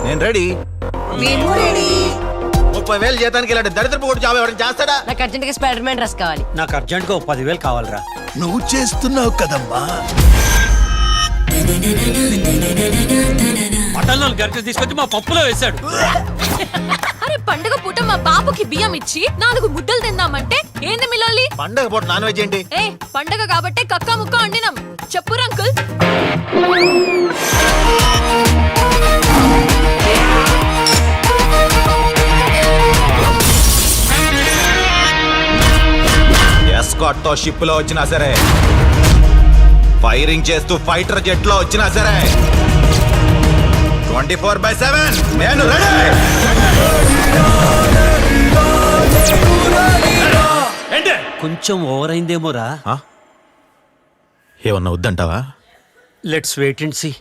నేను రెడీ. 30,000 జీతానికి ఇలాంటి దరిద్రపు కూడా జాబ్ ఎవరైనా చేస్తాడా? నాకు అర్జెంట్గా స్పైడర్ మ్యాన్ డ్రెస్ కావాలి. నాకు అర్జెంట్గా 10,000 కావాలరా. నువ్వు చేస్తున్నావు కదమ్మా. మటన్లో గరిటెలు తీసుకొచ్చి మా పప్పులో వేశాడు. అరే పండుగ పూట మా బాబుకి బియ్యం ఇచ్చి 4 ముద్దలు తిందామంటే ఏంది మిలోలి? పండగ పూట నాన్ వెజ్ ఏంటి? ఏ పండగ కాబట్టి కక్క ముక్క వండినాం. చెప్పురు అంకుల్. ఎస్కాట్ తో షిప్ లో వచ్చినా సరే, ఫైరింగ్ చేస్తూ ఫైటర్ జెట్ లో వచ్చినా సరే, 24/7 నేను రెడీ. కొంచెం ఓవర్ అయిందేమోరా. ఏమన్నా వద్దంటావా? Let's wait and see.